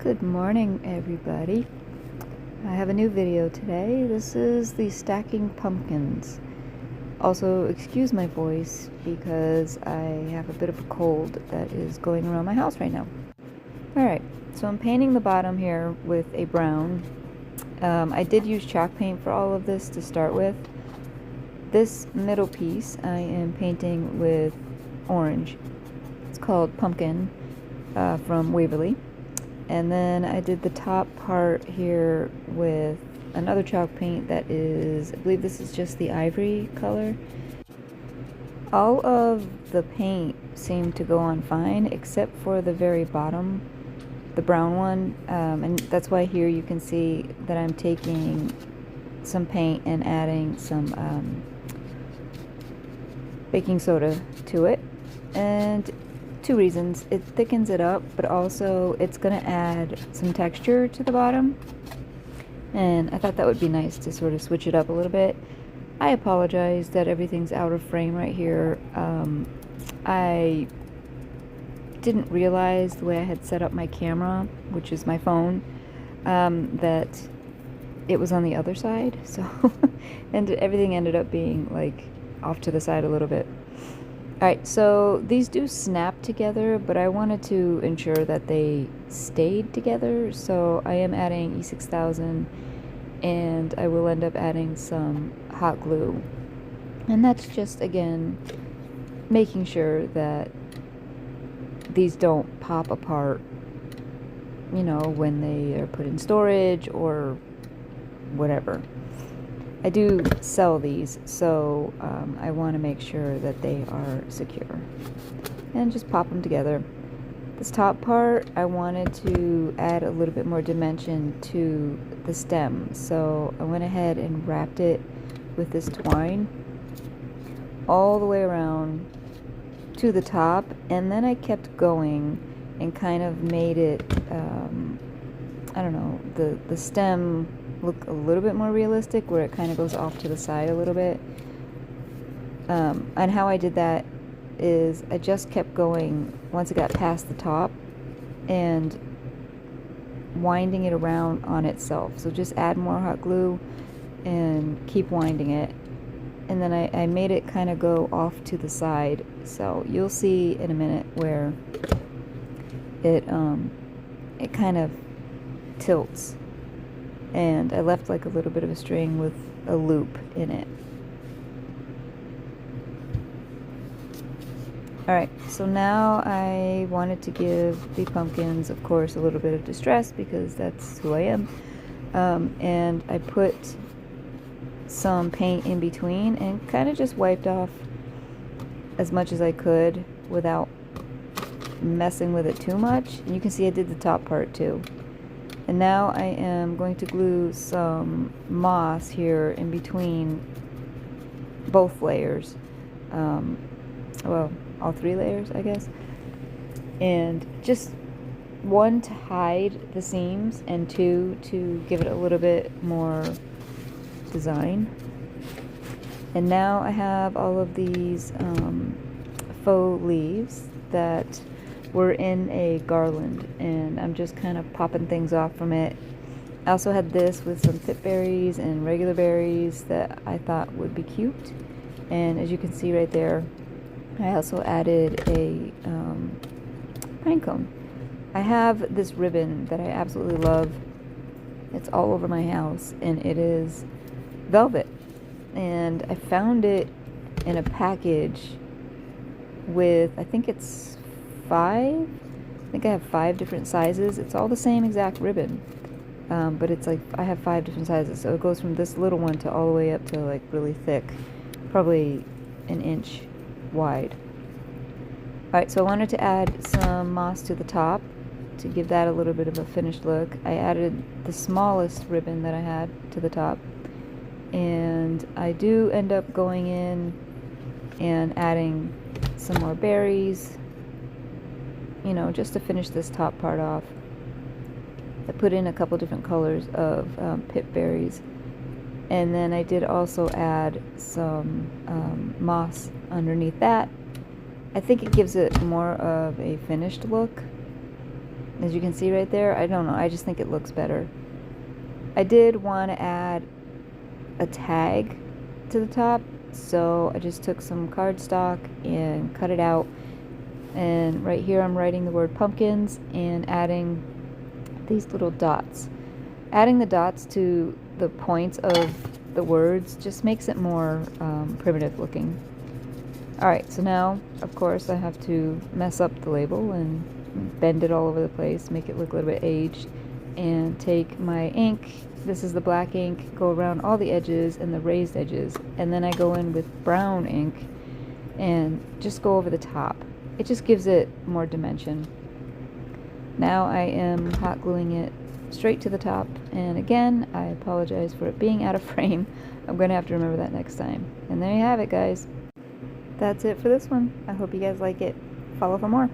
Good morning, everybody. I have a new video today. This is the stacking pumpkins. Also, excuse my voice because I have a bit of a cold that is going around my house right now. Alright, so I'm painting the bottom here with a brown. I did use chalk paint for all of this to start with. This middle piece I am painting with orange. It's called Pumpkin from Waverly. And then I did the top part here with another chalk paint that is, I believe this is just the ivory color. All of the paint seemed to go on fine except for the very bottom, the brown one, and that's why here you can see that I'm taking some paint and adding some baking soda to it. And two reasons: it thickens it up, but also it's going to add some texture to the bottom, and I thought that would be nice to sort of switch it up a little bit. I apologize that everything's out of frame right here. I didn't realize the way I had set up my camera, which is my phone, that it was on the other side, so and everything ended up being like off to the side a little bit. Alright, so these do snap together, but I wanted to ensure that they stayed together, so I am adding E6000, and I will end up adding some hot glue. And that's just, again, making sure that these don't pop apart, you know, when they are put in storage or whatever. I do sell these, so I want to make sure that they are secure. And just pop them together. This top part, I wanted to add a little bit more dimension to the stem, so I went ahead and wrapped it with this twine all the way around to the top, and then I kept going and kind of made it, I don't know, the stem look a little bit more realistic, where it kind of goes off to the side a little bit. And how I did that is I just kept going once it got past the top and winding it around on itself. So just add more hot glue and keep winding it, and then I made it kind of go off to the side. So you'll see in a minute where it kind of tilts, and I left like a little bit of a string with a loop in it. Alright, so now I wanted to give the pumpkins, of course, a little bit of distress because that's who I am. And I put some paint in between and kind of just wiped off as much as I could without messing with it too much. And you can see I did the top part too. And now I am going to glue some moss here in between both layers. Well, all three layers, I guess. And just one, to hide the seams, and two, to give it a little bit more design. And now I have all of these faux leaves that were in a garland, and I'm just kind of popping things off from it. I also had this with some pip berries and regular berries that I thought would be cute, and as you can see right there, I also added a pine cone. I have this ribbon that I absolutely love. It's all over my house, and it is velvet, and I found it in a package with, I think it's I think I have 5 different sizes. It's all the same exact ribbon, but it's like I have 5 different sizes, so it goes from this little one to all the way up to like really thick, probably an inch wide. Alright, so I wanted to add some moss to the top to give that a little bit of a finished look. I added the smallest ribbon that I had to the top, and I do end up going in and adding some more berries, you know, just to finish this top part off. I put in a couple different colors of pip berries, and then I did also add some moss underneath that. I think it gives it more of a finished look As you can see right there, I don't know, I just think it looks better. I did want to add a tag to the top, so I just took some cardstock and cut it out, and right here I'm writing the word pumpkins and adding these little dots. Adding the dots to the points of the words just makes it more primitive looking. Alright, so now of course I have to mess up the label and bend it all over the place, make it look a little bit aged, and take my ink, this is the black ink, go around all the edges and the raised edges, and then I go in with brown ink and just go over the top. It just gives it more dimension. Now I am hot gluing it straight to the top, and again I apologize for it being out of frame. I'm gonna have to remember that next time. And there you have it, guys. That's it for this one. I hope you guys like it. Follow for more.